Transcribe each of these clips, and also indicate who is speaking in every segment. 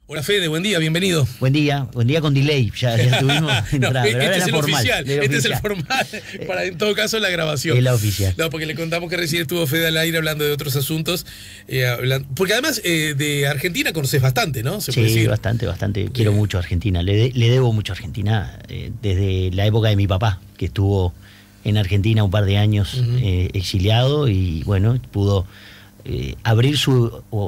Speaker 1: Hola Fede, buen día, bienvenido.
Speaker 2: Buen día con delay, ya tuvimos entrada, pero ahora
Speaker 1: Este es el
Speaker 2: formal,
Speaker 1: oficial, este es el formal, para en todo caso la grabación.
Speaker 2: Es la oficial.
Speaker 1: No, porque le contamos que recién estuvo Fede al aire hablando de otros asuntos, porque además de Argentina conoces bastante, ¿no? ¿Se puede decir?
Speaker 2: bastante, quiero mucho a Argentina, le debo mucho a Argentina, desde la época de mi papá, que estuvo en Argentina un par de años exiliado y bueno, pudo abrir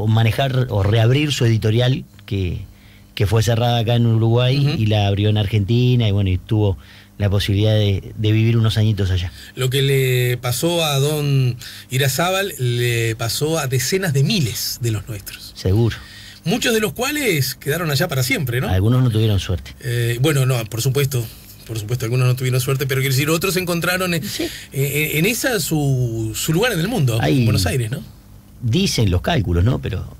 Speaker 2: manejar o reabrir su editorial que fue cerrada acá en Uruguay y la abrió en Argentina y bueno, y tuvo la posibilidad de vivir unos añitos allá.
Speaker 1: Lo que le pasó a don Irazábal le pasó a decenas de miles de los nuestros.
Speaker 2: Seguro.
Speaker 1: Muchos de los cuales quedaron allá para siempre, ¿no?
Speaker 2: Algunos no tuvieron suerte.
Speaker 1: Bueno, no, por supuesto, algunos no tuvieron suerte, pero quiero decir, otros encontraron en esa su lugar en el mundo, en Buenos Aires, ¿no?
Speaker 2: Dicen los cálculos, ¿no? Pero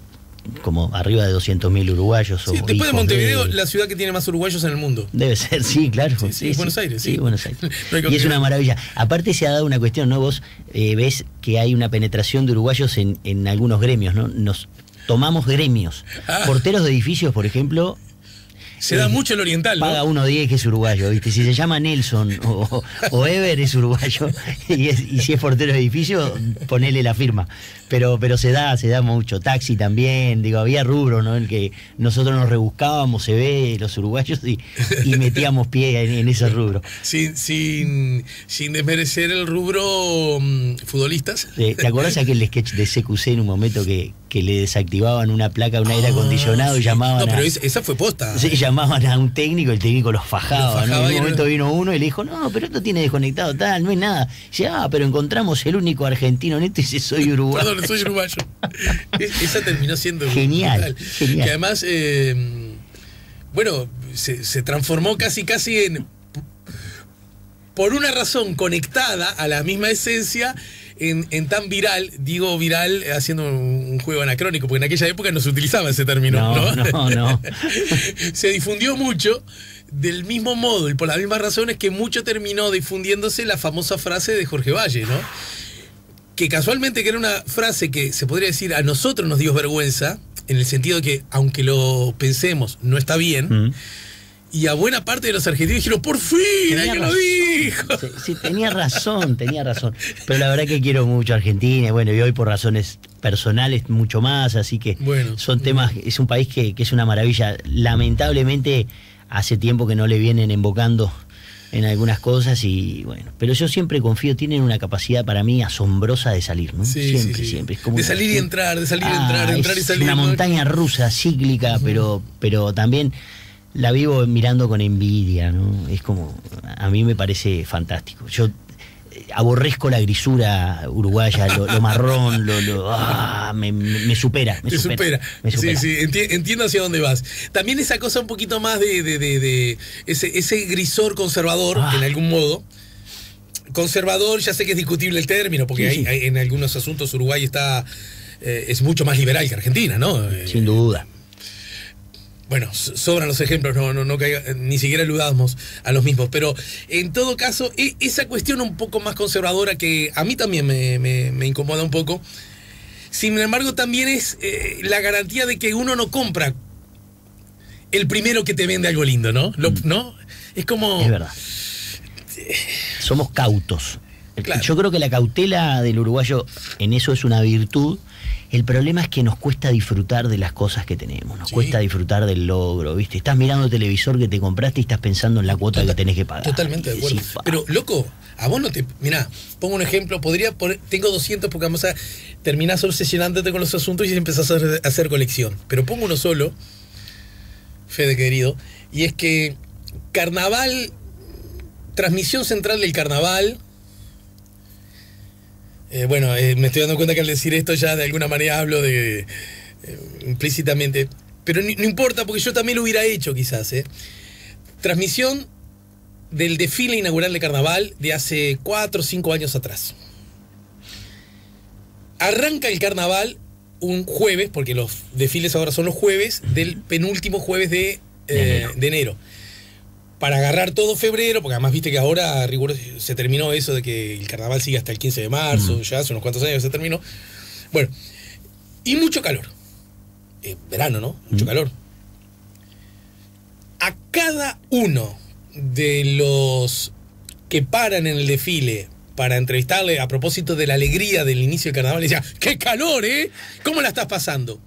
Speaker 2: como arriba de 200.000 uruguayos.
Speaker 1: Sí, después de Montevideo, la ciudad que tiene más uruguayos en el mundo.
Speaker 2: Debe ser, sí, claro.
Speaker 1: Sí, Buenos Aires, sí.
Speaker 2: Sí, Buenos Aires. Y es una maravilla. Aparte se ha dado una cuestión, ¿no? Vos ves que hay una penetración de uruguayos en algunos gremios, ¿no? Nos tomamos gremios. Porteros de edificios, por ejemplo.
Speaker 1: Se da mucho el oriental, ¿no?
Speaker 2: Paga 1.10 que es uruguayo, ¿viste? Si se llama Nelson o Ever es uruguayo y si es portero de edificio, ponele la firma. Pero se da mucho. Taxi también, digo, había rubro, ¿no? El que nosotros nos rebuscábamos, se ve, los uruguayos y metíamos pie en ese rubro.
Speaker 1: Sin desmerecer el rubro futbolistas.
Speaker 2: ¿Te acordás aquel sketch de CQC en un momento que le desactivaban una placa, un aire acondicionado y llamaban
Speaker 1: pero esa fue posta.
Speaker 2: Sí, llamaban a un técnico, el técnico los fajaba, ¿no? En un momento vino uno y le dijo, no, pero esto tiene desconectado, tal, no es nada. Dice, pero encontramos el único argentino en esto y dice, soy uruguayo.
Speaker 1: Perdón, soy uruguayo. Esa terminó siendo
Speaker 2: genial.
Speaker 1: Que además, bueno, se transformó casi en, por una razón conectada a la misma esencia, en tan viral, digo viral haciendo un juego anacrónico, porque en aquella época no se utilizaba ese término, ¿no? Se difundió mucho del mismo modo y por las mismas razones que mucho terminó difundiéndose la famosa frase de Jorge Valle, ¿no? Que casualmente que era una frase que se podría decir a nosotros nos dio vergüenza, en el sentido de que aunque lo pensemos no está bien, y a buena parte de los argentinos dijeron, por fin, alguien lo dijo.
Speaker 2: Sí, tenía razón. Pero la verdad que quiero mucho a Argentina, bueno, y hoy por razones personales mucho más, así que son temas, es un país que es una maravilla. Lamentablemente hace tiempo que no le vienen embocando en algunas cosas y bueno, pero yo siempre confío, tienen una capacidad para mí asombrosa de salir, ¿no? Siempre. Es como
Speaker 1: de salir y entrar, entrar y salir.
Speaker 2: Una montaña rusa, cíclica, pero también la vivo mirando con envidia, ¿no? Es como, a mí me parece fantástico. Yo aborrezco la grisura uruguaya, lo marrón, me supera.
Speaker 1: Me supera. Sí, entiendo hacia dónde vas. También esa cosa un poquito más de ese grisor conservador, en algún modo. Conservador, ya sé que es discutible el término, porque hay en algunos asuntos Uruguay es mucho más liberal que Argentina, ¿no?
Speaker 2: Sin duda.
Speaker 1: Bueno, sobran los ejemplos, no ni siquiera aludamos a los mismos, pero en todo caso, esa cuestión un poco más conservadora que a mí también me incomoda un poco, sin embargo también es la garantía de que uno no compra el primero que te vende algo lindo, ¿no? ¿No? Es como...
Speaker 2: Es verdad. Somos cautos.
Speaker 1: Claro.
Speaker 2: Yo creo que la cautela del uruguayo en eso es una virtud. El problema es que nos cuesta disfrutar de las cosas que tenemos, nos cuesta disfrutar del logro, ¿viste? Estás mirando el televisor que te compraste y estás pensando en la cuota que tenés que pagar.
Speaker 1: Totalmente de acuerdo. Pero, loco, a vos no te... Mirá, pongo un ejemplo, tengo 200 porque vamos a terminás obsesionándote con los asuntos y empezás a hacer colección. Pero pongo uno solo, Fede querido, y es que carnaval, transmisión central del carnaval... me estoy dando cuenta que al decir esto ya de alguna manera hablo de implícitamente, pero no importa porque yo también lo hubiera hecho quizás. Transmisión del desfile inaugural de carnaval de hace 4 o 5 años atrás. Arranca el carnaval un jueves, porque los desfiles ahora son los jueves, del penúltimo jueves de enero. Para agarrar todo febrero, porque además viste que ahora se terminó eso de que el carnaval sigue hasta el 15 de marzo, ya hace unos cuantos años que se terminó. Bueno, y mucho calor. Verano, ¿no? Mucho calor. cada uno de los que paran en el desfile para entrevistarle a propósito de la alegría del inicio del carnaval, le decía, ¡qué calor, eh! ¿Cómo la estás pasando?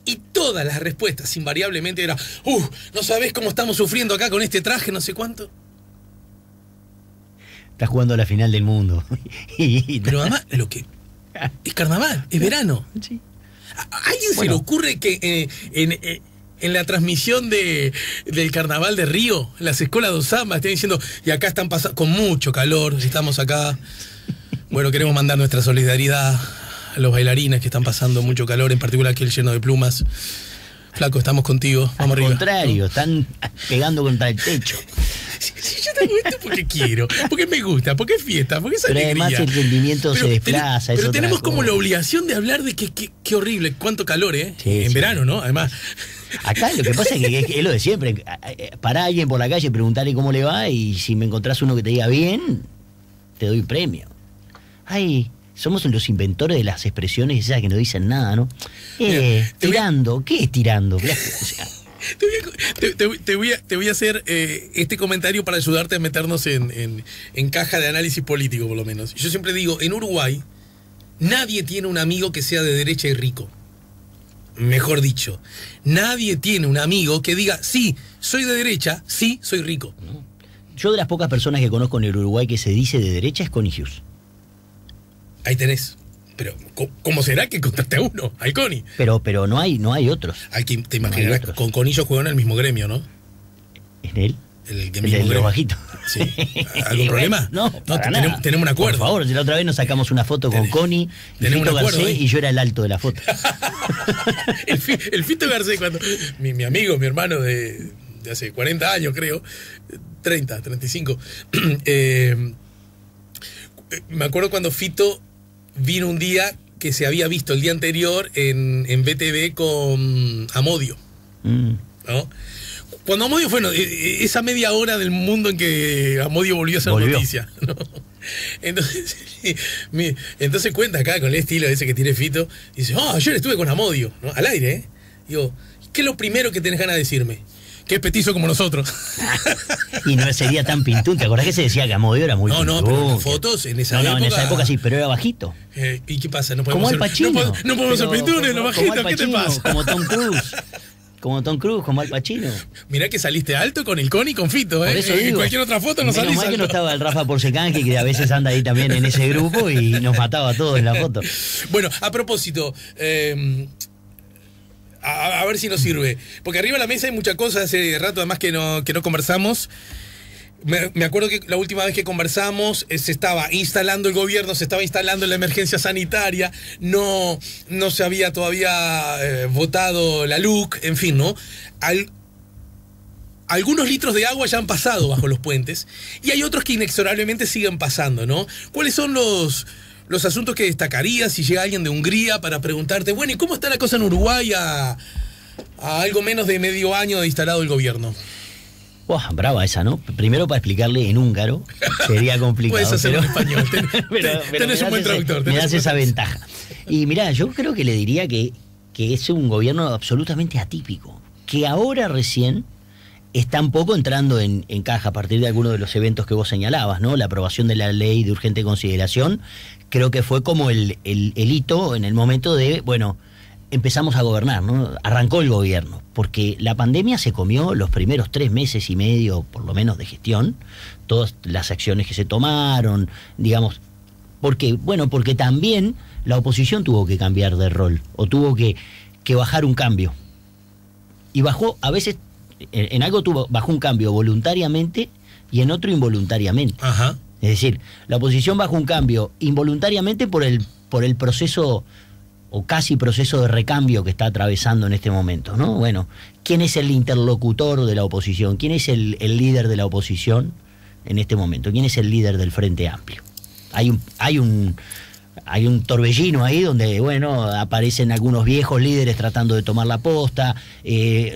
Speaker 1: Y todas las respuestas invariablemente eran, no sabés cómo estamos sufriendo acá con este traje, no sé cuánto.
Speaker 2: Estás jugando a la final del mundo.
Speaker 1: Pero además, lo que es carnaval, es verano.
Speaker 2: Sí.
Speaker 1: ¿A alguien se le ocurre que en la transmisión del carnaval de Río, las escuelas de Osama estén diciendo, y acá están pasando con mucho calor, estamos acá? Bueno, queremos mandar nuestra solidaridad a los bailarines que están pasando mucho calor, en particular aquel lleno de plumas. Flaco, estamos contigo, vamos arriba.
Speaker 2: Al contrario, están pegando contra el techo.
Speaker 1: Sí, yo tengo esto porque quiero, porque me gusta, porque es fiesta, porque es
Speaker 2: pero
Speaker 1: alegría.
Speaker 2: Además el rendimiento se desplaza.
Speaker 1: Pero tenemos como la obligación de hablar de que qué horrible, cuánto calor, ¿eh? Sí, en verano, ¿no? Además.
Speaker 2: Acá lo que pasa es que es lo de siempre. Pará a alguien por la calle, preguntarle cómo le va, y si me encontrás uno que te diga bien, te doy premio. Ay, somos los inventores de las expresiones esas que no dicen nada, ¿no? Tirando, ¿qué es tirando? O sea,
Speaker 1: te voy a hacer este comentario para ayudarte a meternos en caja de análisis político, por lo menos. Yo siempre digo, en Uruguay, nadie tiene un amigo que sea de derecha y rico. Mejor dicho, nadie tiene un amigo que diga, sí, soy de derecha, sí, soy rico.
Speaker 2: Yo de las pocas personas que conozco en el Uruguay que se dice de derecha es Connie Hughes.
Speaker 1: Ahí tenés. Pero, ¿cómo será que encontraste a uno? Al Connie.
Speaker 2: Pero no hay otros.
Speaker 1: Te imaginarás, con Conillo juegan en el mismo gremio, ¿no?
Speaker 2: ¿En él?
Speaker 1: El
Speaker 2: de los bajitos.
Speaker 1: Sí. ¿Algún problema?
Speaker 2: No,
Speaker 1: tenemos un acuerdo.
Speaker 2: Por favor, la otra vez nos sacamos una foto con Connie, Fito Garcés, y yo era el alto de la foto.
Speaker 1: el Fito Garcés, cuando mi amigo, mi hermano de hace 40 años, creo, 30, 35, me acuerdo cuando Fito vino un día que se había visto el día anterior en BTV con Amodio, ¿no? Cuando Amodio fue, esa media hora del mundo en que Amodio volvió a ser noticia, ¿no? Entonces cuenta acá con el estilo ese que tiene Fito, y dice, ayer estuve con Amodio, ¿no? Al aire, ¿eh? Digo, ¿qué es lo primero que tenés ganas de decirme? Que es petizo como nosotros.
Speaker 2: Y no sería tan pintún. ¿Te acordás que se decía que Amodio era muy pintún?
Speaker 1: No, pero en fotos en esa época...
Speaker 2: No, en esa época sí, pero era bajito.
Speaker 1: ¿Y qué pasa? No podemos
Speaker 2: como Al Pacino.
Speaker 1: No podemos ser pintunes, los bajitos, ¿qué te pasa?
Speaker 2: Como Tom Cruise. Como Tom Cruise, como Al Pacino.
Speaker 1: Mirá que saliste alto con el Connie y con Fito, ¿eh?
Speaker 2: Por eso digo,
Speaker 1: en cualquier otra foto no salís alto.
Speaker 2: Menos mal que no estaba el Rafa Porcecanje, que a veces anda ahí también en ese grupo y nos mataba a todos en la foto.
Speaker 1: Bueno, a propósito... A ver si nos sirve. Porque arriba de la mesa hay muchas cosas, hace rato además que no conversamos. Me acuerdo que la última vez que conversamos se estaba instalando el gobierno, se estaba instalando la emergencia sanitaria, no se había todavía votado la LUC, en fin, ¿no? Algunos litros de agua ya han pasado bajo los puentes y hay otros que inexorablemente siguen pasando, ¿no? ¿Cuáles son los asuntos que destacarías si llega alguien de Hungría para preguntarte, bueno, ¿y cómo está la cosa en Uruguay a algo menos de medio año de instalado el gobierno?
Speaker 2: Brava esa, ¿no? Primero para explicarle en húngaro sería complicado.
Speaker 1: Puedes hacerlo en español.
Speaker 2: pero
Speaker 1: tenés un buen traductor.
Speaker 2: Me das esa ventaja. Y mirá, yo creo que le diría que es un gobierno absolutamente atípico, que ahora recién está un poco entrando en caja a partir de algunos de los eventos que vos señalabas, ¿no? La aprobación de la ley de urgente consideración, creo que fue como el hito en el momento de, bueno, empezamos a gobernar, ¿no? Arrancó el gobierno, porque la pandemia se comió los primeros 3 meses y medio, por lo menos, de gestión, todas las acciones que se tomaron, digamos, porque también la oposición tuvo que cambiar de rol, o tuvo que bajar un cambio. Y bajó, a veces, en algo bajó un cambio voluntariamente y en otro involuntariamente.
Speaker 1: Ajá.
Speaker 2: Es decir, la oposición bajó un cambio involuntariamente por el proceso o casi proceso de recambio que está atravesando en este momento, ¿no? Bueno, ¿quién es el interlocutor de la oposición? ¿Quién es el líder de la oposición en este momento? ¿Quién es el líder del Frente Amplio? Hay un torbellino ahí donde, bueno, aparecen algunos viejos líderes tratando de tomar la posta,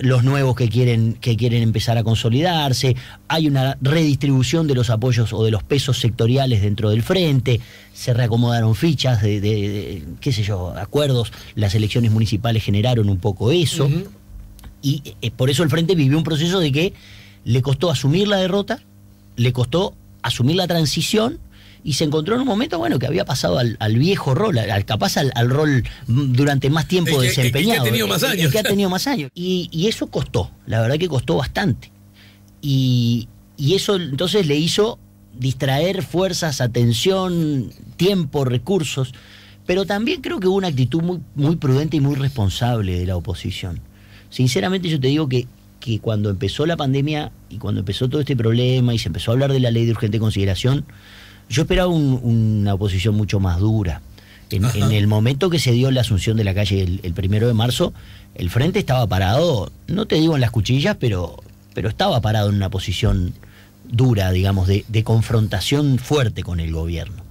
Speaker 2: los nuevos que quieren empezar a consolidarse, hay una redistribución de los apoyos o de los pesos sectoriales dentro del frente, se reacomodaron fichas de qué sé yo, acuerdos, las elecciones municipales generaron un poco eso, y por eso el frente vivió un proceso de que le costó asumir la derrota, le costó asumir la transición, y se encontró en un momento, bueno, que había pasado al viejo rol, capaz al rol durante más tiempo desempeñado.
Speaker 1: El que ha tenido más años.
Speaker 2: El que ha tenido más años. Y eso costó, la verdad que costó bastante. Y eso entonces le hizo distraer fuerzas, atención, tiempo, recursos. Pero también creo que hubo una actitud muy, muy prudente y muy responsable de la oposición. Sinceramente yo te digo que cuando empezó la pandemia y cuando empezó todo este problema y se empezó a hablar de la ley de urgente consideración, yo esperaba una oposición mucho más dura. En el momento que se dio la asunción de la calle el 1 de marzo, el frente estaba parado, no te digo en las cuchillas, pero estaba parado en una posición dura, digamos, de confrontación fuerte con el gobierno.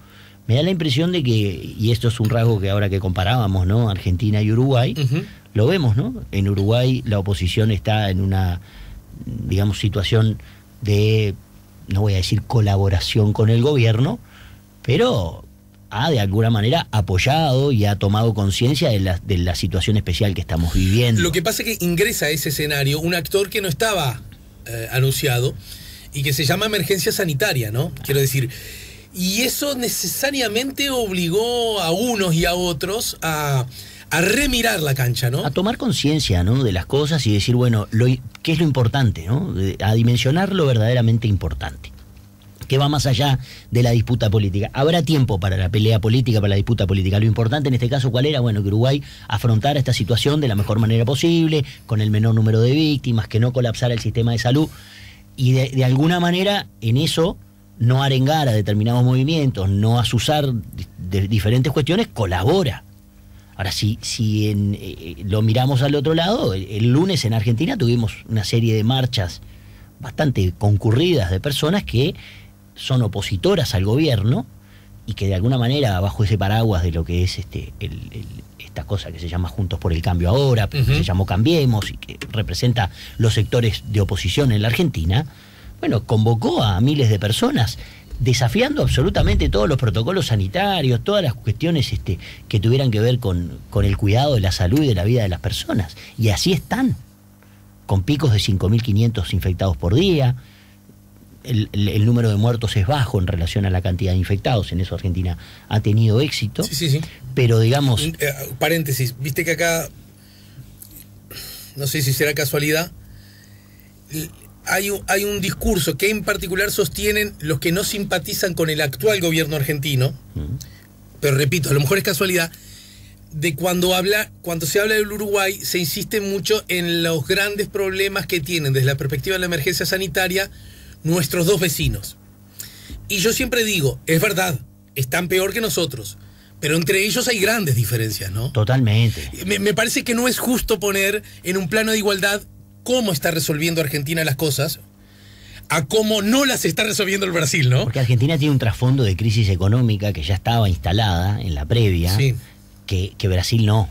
Speaker 2: Me da la impresión de que, y esto es un rasgo que ahora que comparábamos, ¿no?, Argentina y Uruguay, lo vemos, ¿no? En Uruguay la oposición está en una, digamos, situación de, no voy a decir colaboración con el gobierno, pero ha de alguna manera apoyado y ha tomado conciencia de la situación especial que estamos viviendo.
Speaker 1: Lo que pasa es que ingresa a ese escenario un actor que no estaba anunciado y que se llama emergencia sanitaria, ¿no? Quiero decir, y eso necesariamente obligó a unos y a otros a remirar la cancha, ¿no?
Speaker 2: A tomar conciencia, ¿no?, de las cosas y decir, bueno, ¿qué es lo importante, ¿no? A dimensionar lo verdaderamente importante, que va más allá de la disputa política. Habrá tiempo para la pelea política, para la disputa política. Lo importante en este caso, ¿cuál era? Bueno, que Uruguay afrontara esta situación de la mejor manera posible, con el menor número de víctimas, que no colapsara el sistema de salud, y de alguna manera en eso no arengar a determinados movimientos, no asusar de diferentes cuestiones, colabora. Ahora, si lo miramos al otro lado, el lunes en Argentina tuvimos una serie de marchas bastante concurridas de personas que son opositoras al gobierno y que de alguna manera, bajo ese paraguas de lo que es esta cosa que se llama Juntos por el Cambio ahora, que se llamó Cambiemos y que representa los sectores de oposición en la Argentina, bueno, convocó a miles de personas desafiando absolutamente todos los protocolos sanitarios, todas las cuestiones que tuvieran que ver con el cuidado de la salud y de la vida de las personas. Y así están, con picos de 5.500 infectados por día. El número de muertos es bajo en relación a la cantidad de infectados. En eso Argentina ha tenido éxito.
Speaker 1: Sí.
Speaker 2: Pero digamos...
Speaker 1: paréntesis, viste que acá, no sé si será casualidad, hay un discurso que en particular sostienen los que no simpatizan con el actual gobierno argentino, pero repito, a lo mejor es casualidad, de cuando se habla del Uruguay, se insiste mucho en los grandes problemas que tienen desde la perspectiva de la emergencia sanitaria nuestros dos vecinos. Y yo siempre digo, es verdad, están peor que nosotros, pero entre ellos hay grandes diferencias, ¿no?
Speaker 2: Totalmente.
Speaker 1: Me parece que no es justo poner en un plano de igualdad cómo está resolviendo Argentina las cosas a cómo no las está resolviendo el Brasil, ¿no?
Speaker 2: Porque Argentina tiene un trasfondo de crisis económica que ya estaba instalada en la previa,
Speaker 1: sí,
Speaker 2: que Brasil no.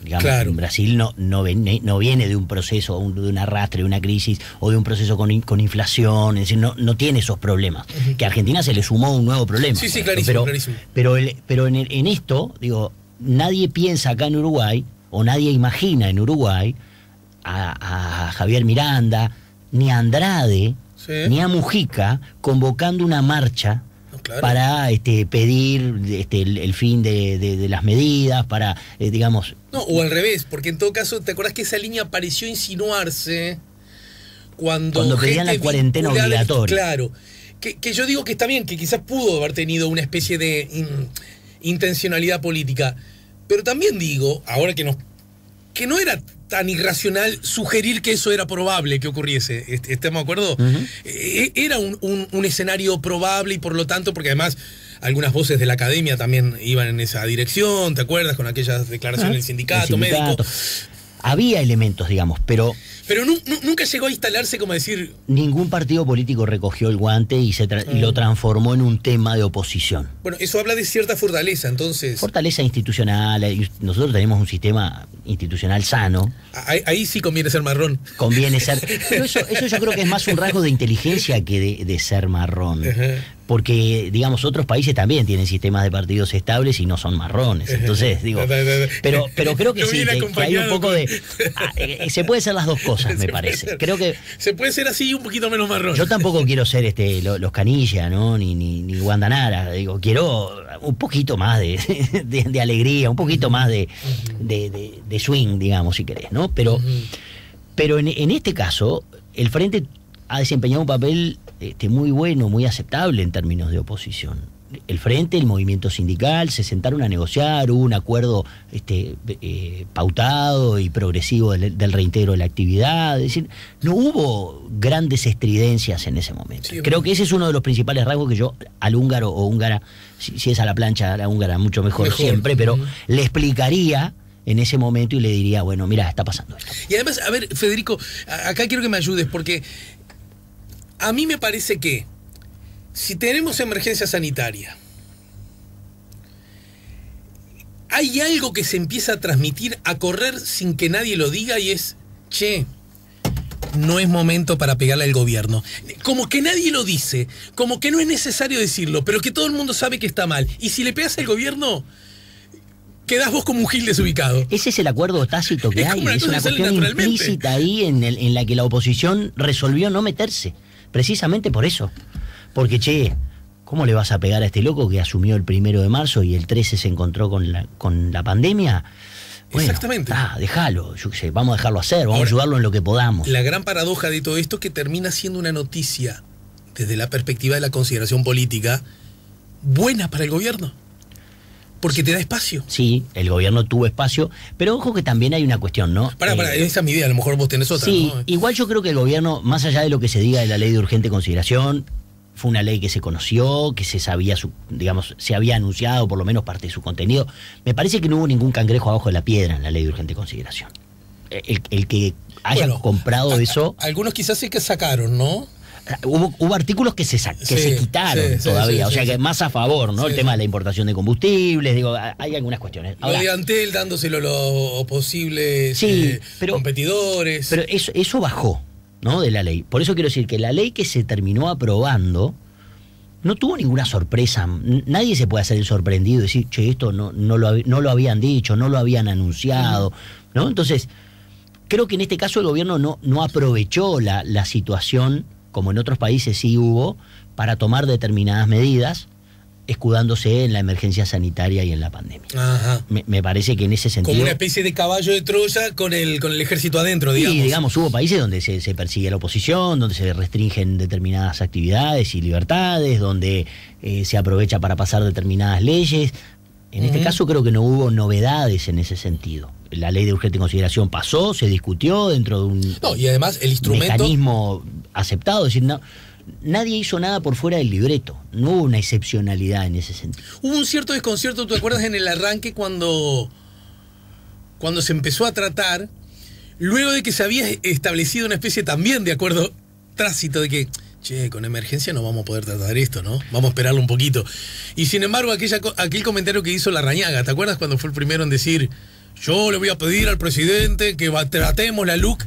Speaker 2: Digamos,
Speaker 1: claro.
Speaker 2: Brasil no viene de un proceso, de un arrastre, de una crisis o de un proceso con inflación, es decir, no tiene esos problemas. Que a Argentina se le sumó un nuevo problema.
Speaker 1: Sí, clarísimo, clarísimo.
Speaker 2: Pero en esto, digo, nadie piensa acá en Uruguay, o nadie imagina en Uruguay a Javier Miranda, ni a Andrade,
Speaker 1: sí,
Speaker 2: ni a Mujica convocando una marcha, claro, para pedir el fin de las medidas, para, digamos...
Speaker 1: No, o al revés, porque en todo caso, ¿te acordás que esa línea pareció insinuarse cuando
Speaker 2: pedían la cuarentena obligatoria?
Speaker 1: Claro, que yo digo que está bien, que quizás pudo haber tenido una especie de intencionalidad política, pero también digo, ahora que no era tan irracional sugerir que eso era probable que ocurriese. ¿Estamos de acuerdo? Era un escenario probable y por lo tanto, porque además algunas voces de la academia también iban en esa dirección, ¿te acuerdas? Con aquellas declaraciones del sindicato médico.
Speaker 2: Había elementos, digamos, pero
Speaker 1: nunca llegó a instalarse como decir...
Speaker 2: Ningún partido político recogió el guante y lo transformó en un tema de oposición.
Speaker 1: Bueno, eso habla de cierta fortaleza, entonces...
Speaker 2: Fortaleza institucional. Nosotros tenemos un sistema institucional sano.
Speaker 1: Ahí sí conviene ser marrón.
Speaker 2: Conviene ser. Pero eso yo creo que es más un rasgo de inteligencia que de ser marrón. Porque, digamos, otros países también tienen sistemas de partidos estables y no son marrones. Entonces, digo. Pero creo que sí, que hay un poco de. Se puede ser las dos cosas, me parece. Creo que.
Speaker 1: Se puede ser así y un poquito menos marrón.
Speaker 2: Yo tampoco quiero ser los Canilla, ¿no? Ni Guandanara. Digo, quiero un poquito más de alegría, un poquito más de swing, digamos, si querés, ¿no? Pero en este caso, el Frente ha desempeñado un papel muy bueno, muy aceptable en términos de oposición. El Frente, el movimiento sindical, se sentaron a negociar, hubo un acuerdo pautado y progresivo del reintegro de la actividad, es decir, no hubo grandes estridencias en ese momento. Sí, creo que ese es uno de los principales rasgos que yo al húngaro o húngara, si es a la plancha, a la húngara mucho mejor siempre, pero le explicaría en ese momento y le diría, bueno, mira, está pasando esto.
Speaker 1: Y además, a ver, Federico, acá quiero que me ayudes, porque a mí me parece que si tenemos emergencia sanitaria, hay algo que se empieza a transmitir, a correr sin que nadie lo diga, y es, che, no es momento para pegarle al gobierno. Como que nadie lo dice, como que no es necesario decirlo, pero que todo el mundo sabe que está mal. Y si le pegas al gobierno, quedás vos como un gil desubicado.
Speaker 2: Ese es el acuerdo tácito que hay, es una cuestión implícita ahí en la que la oposición resolvió no meterse, precisamente por eso. Porque, che, ¿cómo le vas a pegar a este loco que asumió el 1 de marzo y el 13 se encontró con la pandemia? Bueno, exactamente. Déjalo, yo qué sé, vamos a dejarlo hacer, vamos a ayudarlo en lo que podamos.
Speaker 1: La gran paradoja de todo esto es que termina siendo una noticia, desde la perspectiva de la consideración política, buena para el gobierno. Porque te da espacio.
Speaker 2: Sí, el gobierno tuvo espacio, pero ojo que también hay una cuestión, ¿no?
Speaker 1: Esa es mi idea, a lo mejor vos tenés otra.
Speaker 2: Sí,
Speaker 1: ¿no?
Speaker 2: Igual yo creo que el gobierno, más allá de lo que se diga de la ley de urgente consideración, fue una ley que se conoció, que se sabía, se había anunciado por lo menos parte de su contenido. Me parece que no hubo ningún cangrejo abajo de la piedra en la ley de urgente consideración. El que haya comprado eso...
Speaker 1: Algunos quizás sí que sacaron, ¿no?
Speaker 2: Hubo artículos que se quitaron todavía, o sea que más a favor, ¿no? El tema de la importación de combustibles, digo, hay algunas cuestiones.
Speaker 1: Ahora, lo de Antel dándoselo a los posibles competidores.
Speaker 2: Pero eso bajó, ¿no? De la ley. Por eso quiero decir que la ley que se terminó aprobando no tuvo ninguna sorpresa. Nadie se puede hacer el sorprendido y decir, che, esto no lo habían dicho, no lo habían anunciado, ¿no? Entonces, creo que en este caso el gobierno no aprovechó la situación, como en otros países sí hubo, para tomar determinadas medidas, escudándose en la emergencia sanitaria y en la pandemia. Ajá. Me parece que en ese sentido...
Speaker 1: Como una especie de caballo de Troya con el ejército adentro, digamos.
Speaker 2: Sí, digamos, hubo países donde se persigue a la oposición, donde se restringen determinadas actividades y libertades, donde se aprovecha para pasar determinadas leyes. En este caso creo que no hubo novedades en ese sentido. La ley de urgente consideración pasó, se discutió dentro de un
Speaker 1: y además el instrumento...
Speaker 2: mecanismo aceptado, es decir, nadie hizo nada por fuera del libreto, no hubo una excepcionalidad en ese sentido.
Speaker 1: Hubo un cierto desconcierto, ¿te acuerdas en el arranque cuando se empezó a tratar, luego de que se había establecido una especie también de acuerdo tácito de que, che, con emergencia no vamos a poder tratar esto, ¿no? Vamos a esperarlo un poquito. Y sin embargo, aquel comentario que hizo Larrañaga, ¿te acuerdas cuando fue el primero en decir, yo le voy a pedir al presidente que tratemos la LUC?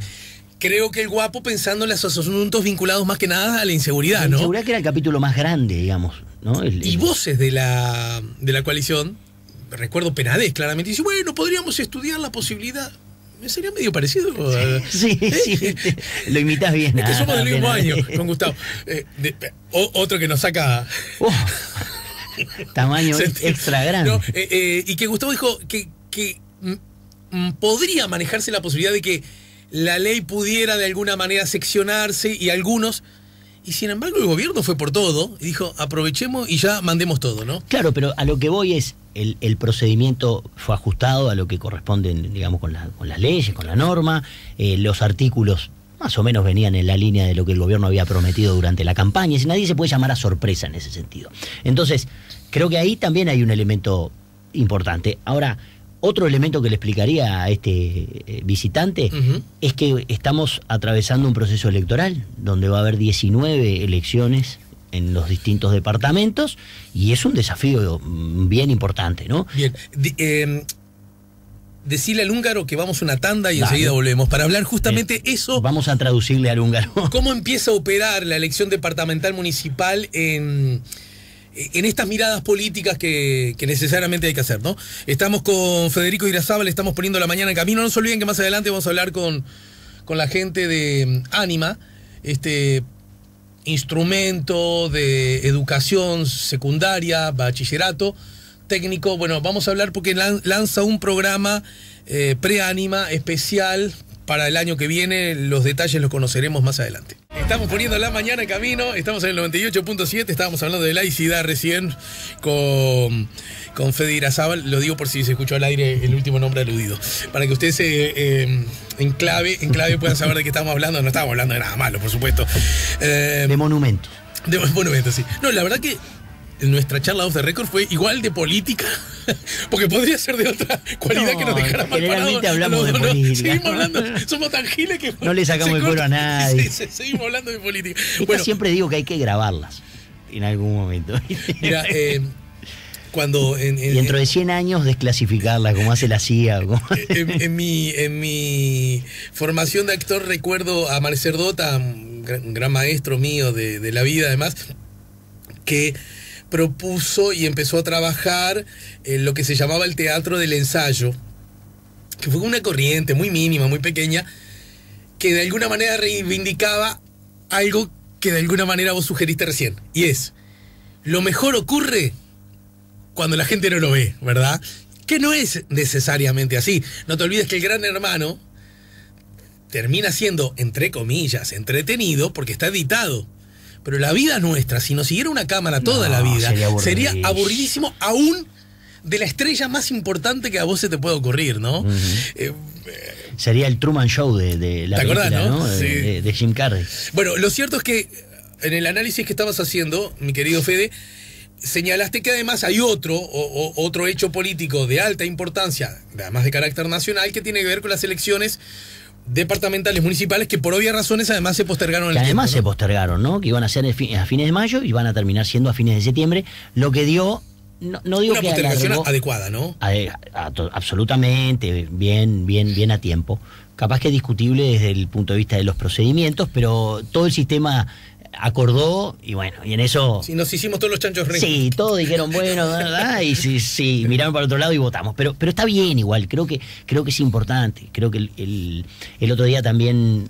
Speaker 1: Creo que el Guapo pensando en los asuntos vinculados más que nada a la inseguridad, ¿no? La
Speaker 2: inseguridad que era el capítulo más grande, digamos, ¿no?
Speaker 1: Y voces de la coalición, recuerdo Penades claramente, dice, bueno, podríamos estudiar la posibilidad. Sería medio parecido.
Speaker 2: Sí, lo imitas bien.
Speaker 1: Es que somos del mismo año con Gustavo. Otro que nos saca...
Speaker 2: tamaño extra grande.
Speaker 1: No, y que Gustavo dijo que podría manejarse la posibilidad de que la ley pudiera de alguna manera seccionarse y algunos... Y sin embargo el gobierno fue por todo y dijo, aprovechemos y ya mandemos todo, ¿no?
Speaker 2: Claro, pero a lo que voy es, el procedimiento fue ajustado a lo que corresponde, digamos, con las leyes, con la norma, los artículos más o menos venían en la línea de lo que el gobierno había prometido durante la campaña, y nadie se puede llamar a sorpresa en ese sentido. Entonces, creo que ahí también hay un elemento importante. Ahora, otro elemento que le explicaría a este visitante es que estamos atravesando un proceso electoral donde va a haber 19 elecciones en los distintos departamentos y es un desafío bien importante, ¿no?
Speaker 1: Bien. decirle al húngaro que vamos a una tanda y
Speaker 2: Dale.
Speaker 1: enseguida volvemos para hablar justamente eso.
Speaker 2: Vamos a traducirle al húngaro.
Speaker 1: ¿Cómo empieza a operar la elección departamental municipal en estas miradas políticas que necesariamente hay que hacer, ¿no? Estamos con Federico Irazábal, estamos poniendo la mañana en camino. No se olviden que más adelante vamos a hablar con la gente de Ánima, este instrumento de educación secundaria, bachillerato, técnico. Bueno, vamos a hablar porque lanza un programa pre-Ánima especial para el año que viene. Los detalles los conoceremos más adelante. Estamos poniendo la mañana en camino, estamos en el 98.7, estábamos hablando de laicidad recién con Fede Irazábal. Lo digo por si se escuchó al aire el último nombre aludido, para que ustedes en clave puedan saber de qué estamos hablando. No estamos hablando de nada malo, por supuesto.
Speaker 2: De monumentos.
Speaker 1: De monumentos, sí. No, la verdad que nuestra charla off the record fue igual de política, porque podría ser de otra cualidad que nos dejara mal parados.
Speaker 2: Generalmente hablamos de política.
Speaker 1: Seguimos hablando, somos tan giles que
Speaker 2: no le sacamos el cuero a nadie.
Speaker 1: Sí, seguimos hablando de política.
Speaker 2: Bueno, siempre digo que hay que grabarlas en algún momento.
Speaker 1: Mira, cuando
Speaker 2: y dentro de 100 años desclasificarlas, como hace la CIA.
Speaker 1: En mi formación de actor recuerdo a Marcel Dota, un gran maestro mío de la vida además, que propuso y empezó a trabajar en lo que se llamaba el teatro del ensayo, que fue una corriente muy mínima, muy pequeña, que de alguna manera reivindicaba algo que de alguna manera vos sugeriste recién, y es, lo mejor ocurre cuando la gente no lo ve, ¿verdad? Que no es necesariamente así. No te olvides que el Gran Hermano termina siendo, entre comillas, entretenido porque está editado. Pero la vida nuestra, si nos siguiera una cámara toda la vida, sería aburridísimo aún de la estrella más importante que a vos se te puede ocurrir, ¿no?
Speaker 2: Sería el Truman Show de la película, ¿no?
Speaker 1: Sí.
Speaker 2: De Jim Carrey.
Speaker 1: Bueno, lo cierto es que en el análisis que estabas haciendo, mi querido Fede, señalaste que además hay otro hecho político de alta importancia, además de carácter nacional, que tiene que ver con las elecciones departamentales, municipales, que por obvias razones además se postergaron en el
Speaker 2: además
Speaker 1: tiempo, ¿no?
Speaker 2: Se postergaron, ¿no? Que iban a ser a fines de mayo y van a terminar siendo a fines de septiembre, lo que dio, no digo
Speaker 1: una
Speaker 2: que
Speaker 1: postergación
Speaker 2: alargó,
Speaker 1: adecuada, ¿no?
Speaker 2: Absolutamente, bien a tiempo. Capaz que discutible desde el punto de vista de los procedimientos, pero todo el sistema acordó y bueno, y en eso...
Speaker 1: Sí, nos hicimos todos los chanchos reyes.
Speaker 2: Sí, todos dijeron, bueno, y sí, miraron para otro lado y votamos. Pero está bien igual, creo que es importante. Creo que el otro día también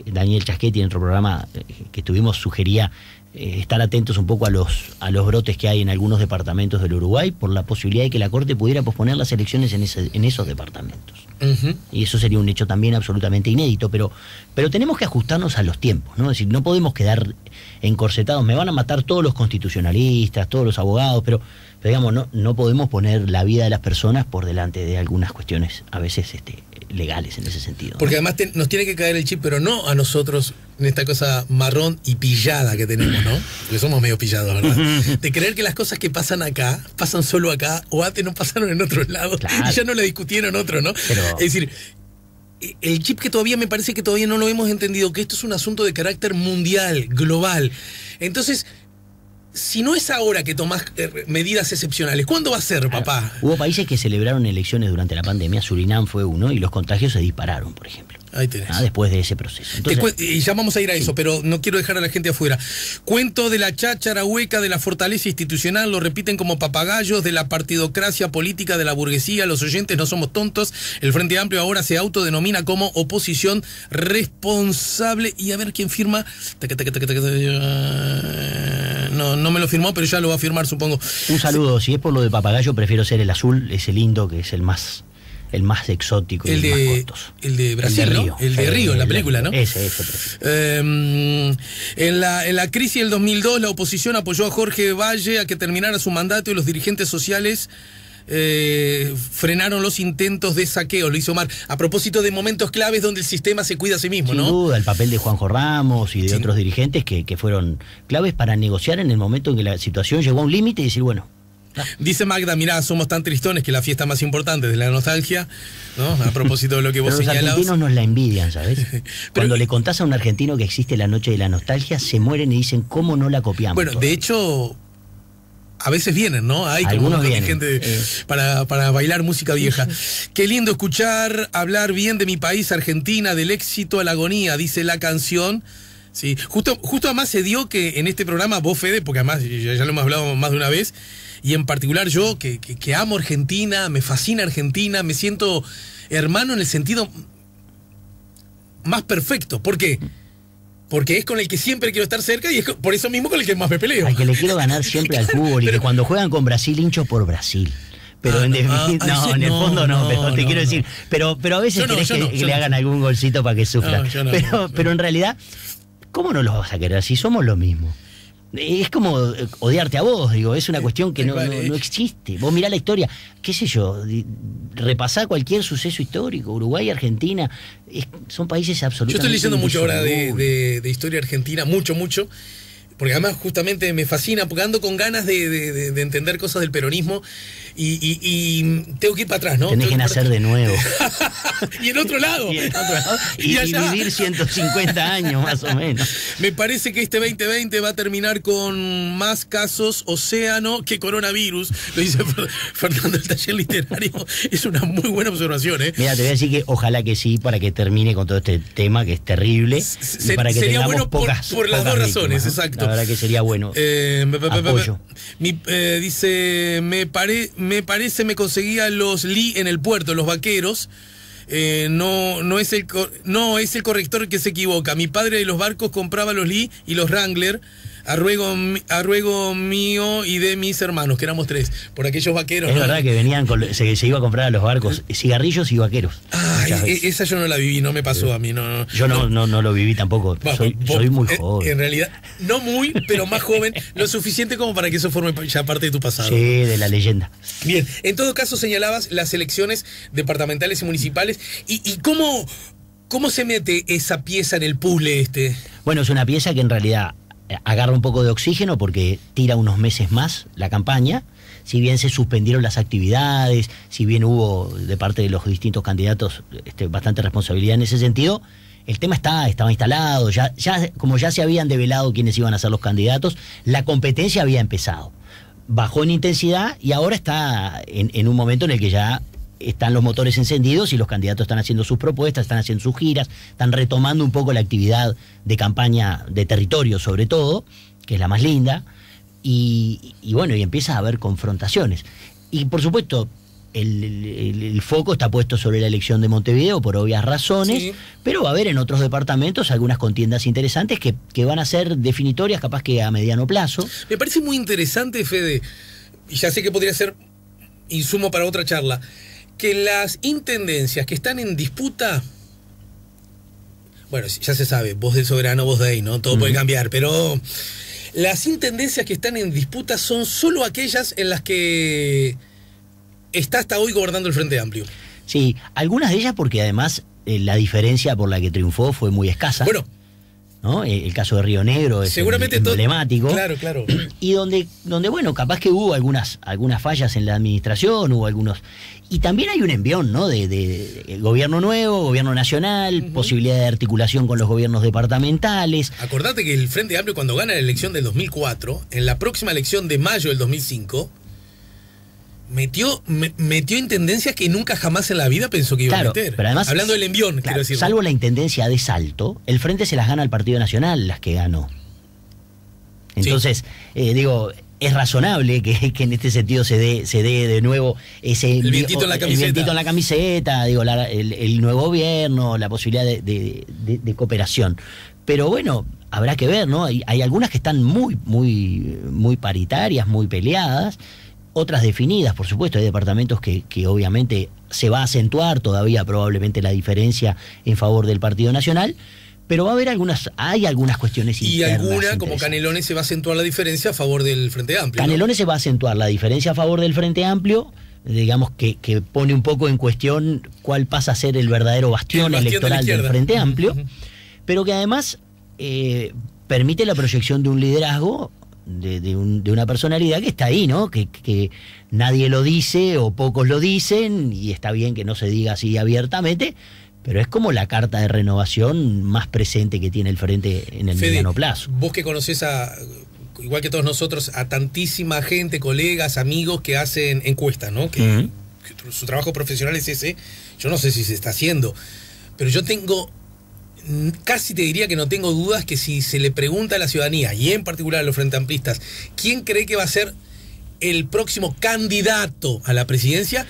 Speaker 2: Daniel Chaschetti en otro programa que tuvimos sugería estar atentos un poco a los brotes que hay en algunos departamentos del Uruguay por la posibilidad de que la Corte pudiera posponer las elecciones en esos departamentos.
Speaker 1: Uh-huh.
Speaker 2: Y eso sería un hecho también absolutamente inédito, pero tenemos que ajustarnos a los tiempos, ¿no? Es decir, no podemos quedar encorsetados. Me van a matar todos los constitucionalistas, todos los abogados, pero digamos, no podemos poner la vida de las personas por delante de algunas cuestiones a veces legales en ese sentido, ¿no?
Speaker 1: Porque además nos tiene que caer el chip, pero no a nosotros en esta cosa marrón y pillada que tenemos, ¿no? Porque somos medio pillados, ¿verdad? De creer que las cosas que pasan acá, pasan solo acá, o antes no pasaron en otros lados, claro, y ya no la discutieron otro, ¿no?
Speaker 2: Pero...
Speaker 1: Es decir, el chip que todavía me parece que todavía no lo hemos entendido, que esto es un asunto de carácter mundial, global. Entonces, si no es ahora que tomás medidas excepcionales, ¿cuándo va a ser, papá?
Speaker 2: Hubo países que celebraron elecciones durante la pandemia, Surinam fue uno, y los contagios se dispararon, por ejemplo.
Speaker 1: Ahí tenés.
Speaker 2: Después de ese proceso. Entonces,
Speaker 1: y ya vamos a ir a eso, pero no quiero dejar a la gente afuera. Cuento de la cháchara hueca de la fortaleza institucional, lo repiten como papagayos, de la partidocracia política de la burguesía, los oyentes no somos tontos, el Frente Amplio ahora se autodenomina como oposición responsable, y a ver quién firma. No me lo firmó, pero ya lo va a firmar, supongo.
Speaker 2: Un saludo, si es por lo de papagayo, prefiero ser el azul, ese lindo, que es el más exótico y el más costoso.
Speaker 1: El de Brasil,
Speaker 2: el de Río,
Speaker 1: ¿no? El de Río, la película, ¿no?
Speaker 2: Ese.
Speaker 1: En la crisis del 2002, la oposición apoyó a Jorge Valle a que terminara su mandato y los dirigentes sociales frenaron los intentos de saqueo, lo hizo Omar. A propósito de momentos claves donde el sistema se cuida a sí mismo, ¿no?
Speaker 2: Sin duda, el papel de Juanjo Ramos y de otros dirigentes que fueron claves para negociar en el momento en que la situación llegó a un límite y decir, bueno...
Speaker 1: Dice Magda, mirá, somos tan tristones que la fiesta más importante es de la nostalgia, ¿no? A propósito de lo que vos señalabas.
Speaker 2: Los argentinos nos la envidian, ¿sabes? Cuando le contás a un argentino que existe la noche de la nostalgia, se mueren y dicen, ¿cómo no la copiamos?
Speaker 1: Bueno,
Speaker 2: todavía?
Speaker 1: de hecho, a veces vienen, ¿no? Hay como
Speaker 2: Algunos
Speaker 1: un montón de
Speaker 2: vienen,
Speaker 1: gente para bailar música vieja. Qué lindo escuchar hablar bien de mi país, Argentina, del éxito a la agonía, dice la canción. Sí, justo además se dio que en este programa, vos, Fede, porque además ya lo hemos hablado más de una vez, y en particular yo, que amo Argentina, me fascina Argentina, me siento hermano en el sentido más perfecto. ¿Por qué? Porque es con el que siempre quiero estar cerca y es por eso mismo con el que más me peleo.
Speaker 2: Al que le quiero ganar siempre al fútbol, y que cuando juegan con Brasil hincho por Brasil. Pero en definitiva, en el fondo no, pero te quiero decir, pero a veces querés que le hagan algún golcito para que sufra. Pero en realidad, ¿cómo no los vas a querer si somos lo mismo? Es como odiarte a vos, digo, es una cuestión que no existe. Vos mirá la historia, qué sé yo, repasá cualquier suceso histórico, Uruguay, Argentina, son países absolutamente...
Speaker 1: Yo estoy leyendo mucho ahora de historia argentina, mucho, porque además justamente me fascina, porque ando con ganas de entender cosas del peronismo y tengo que ir para atrás, ¿no?
Speaker 2: Tenés que nacer de nuevo.
Speaker 1: Y en otro lado.
Speaker 2: Y vivir 150 años más o menos.
Speaker 1: Me parece que este 2020 va a terminar con más casos océano que coronavirus, lo dice Fernando del Taller Literario. Es una muy buena observación, ¿eh?
Speaker 2: Mira, te voy a decir que ojalá que sí, para que termine con todo este tema que es terrible. Y para que
Speaker 1: sería
Speaker 2: tengamos
Speaker 1: bueno por las dos razones,
Speaker 2: víctimas, ¿no?
Speaker 1: exacto.
Speaker 2: La verdad que sería bueno. Apoyo.
Speaker 1: Dice, me parece me conseguía los Lee en el puerto, los vaqueros. No es el corrector que se equivoca. Mi padre de los barcos compraba los Lee y los Wrangler a ruego mío y de mis hermanos, que éramos 3, por aquellos vaqueros.
Speaker 2: Es verdad que venían se iba a comprar a los barcos cigarrillos y vaqueros.
Speaker 1: Esa yo no la viví, no me pasó a mí. No.
Speaker 2: Yo no lo viví tampoco. Soy muy joven.
Speaker 1: En realidad, no muy, pero más joven, lo suficiente como para que eso forme ya parte de tu pasado.
Speaker 2: Sí, de la leyenda.
Speaker 1: Bien, en todo caso señalabas las elecciones departamentales y municipales. ¿Y cómo se mete esa pieza en el puzzle este?
Speaker 2: Bueno, es una pieza que en realidad agarra un poco de oxígeno porque tira unos meses más la campaña. Si bien se suspendieron las actividades, si bien hubo de parte de los distintos candidatos bastante responsabilidad en ese sentido, el tema estaba instalado, como ya se habían develado quiénes iban a ser los candidatos, la competencia había empezado. Bajó en intensidad y ahora está en un momento en el que ya están los motores encendidos y los candidatos están haciendo sus propuestas, están haciendo sus giras, están retomando un poco la actividad de campaña de territorio sobre todo, que es la más linda, y bueno, y empieza a haber confrontaciones. Y por supuesto, el foco está puesto sobre la elección de Montevideo por obvias razones, sí, pero va a haber en otros departamentos algunas contiendas interesantes que van a ser definitorias, capaz que a mediano plazo.
Speaker 1: Me parece muy interesante, Fede, y ya sé que podría ser insumo para otra charla, que las intendencias que están en disputa, bueno, ya se sabe, vos del soberano, vos de ahí, ¿no? Todo puede cambiar, pero las intendencias que están en disputa son solo aquellas en las que está hasta hoy gobernando el Frente Amplio.
Speaker 2: Sí, algunas de ellas porque además la diferencia por la que triunfó fue muy escasa.
Speaker 1: Bueno,
Speaker 2: ¿no? El caso de Río Negro es emblemático.
Speaker 1: Claro.
Speaker 2: Y donde bueno, capaz que hubo algunas fallas en la administración, hubo algunos. Y también hay un envión, ¿no? De gobierno nuevo, gobierno nacional, posibilidad de articulación con los gobiernos departamentales.
Speaker 1: Acordate que el Frente Amplio, cuando gana la elección del 2004, en la próxima elección de mayo del 2005, metió intendencias que nunca jamás en la vida pensó que iba a meter.
Speaker 2: Pero además,
Speaker 1: hablando del envión, quiero decir.
Speaker 2: Salvo la intendencia de Salto, el Frente se las gana al Partido Nacional, las que ganó. Entonces, digo, es razonable que en este sentido se dé de nuevo el vientito en la camiseta, digo, el nuevo gobierno, la posibilidad de cooperación. Pero bueno, habrá que ver, ¿no? Hay algunas que están muy paritarias, muy peleadas, otras definidas, por supuesto. Hay departamentos que obviamente se va a acentuar todavía probablemente la diferencia en favor del Partido Nacional, pero va a haber hay algunas cuestiones internas.
Speaker 1: Y alguna, como Canelones, se va a acentuar la diferencia a favor del Frente Amplio.
Speaker 2: Canelones, ¿no? Se va a acentuar la diferencia a favor del Frente Amplio, digamos que pone un poco en cuestión cuál pasa a ser el verdadero bastión electoral del Frente Amplio, pero que además permite la proyección de un liderazgo, de una personalidad que está ahí, ¿no? Que nadie lo dice o pocos lo dicen, y está bien que no se diga así abiertamente, pero es como la carta de renovación más presente que tiene el Frente en el mediano plazo.
Speaker 1: Vos que conocés igual que todos nosotros, a tantísima gente, colegas, amigos que hacen encuestas, ¿no? Que su trabajo profesional es ese. Yo no sé si se está haciendo, pero yo tengo, casi te diría que no tengo dudas que si se le pregunta a la ciudadanía, y en particular a los frente amplistas, ¿quién cree que va a ser el próximo candidato a la presidencia?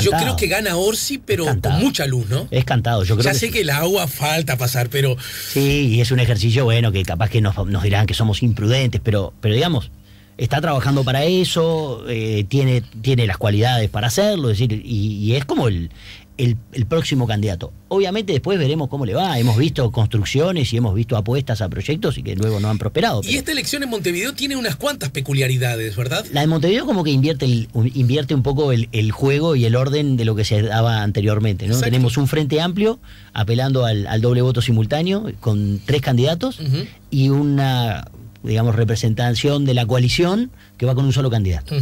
Speaker 1: Yo creo que gana Orsi, pero con mucha luz, ¿no?
Speaker 2: Es cantado, yo creo.
Speaker 1: Ya sé que el agua falta pasar, pero...
Speaker 2: Sí, y es un ejercicio, bueno, que capaz que nos dirán que somos imprudentes, pero digamos, está trabajando para eso, tiene las cualidades para hacerlo, es decir, y es como el próximo candidato. Obviamente después veremos cómo le va. Hemos visto construcciones y hemos visto apuestas a proyectos y que luego no han prosperado.
Speaker 1: Y esta elección en Montevideo tiene unas cuantas peculiaridades, ¿verdad?
Speaker 2: La de Montevideo como que invierte un poco el juego y el orden de lo que se daba anteriormente, ¿no? Tenemos un frente amplio apelando al doble voto simultáneo con 3 candidatos y una, digamos, representación de la coalición que va con un solo candidato.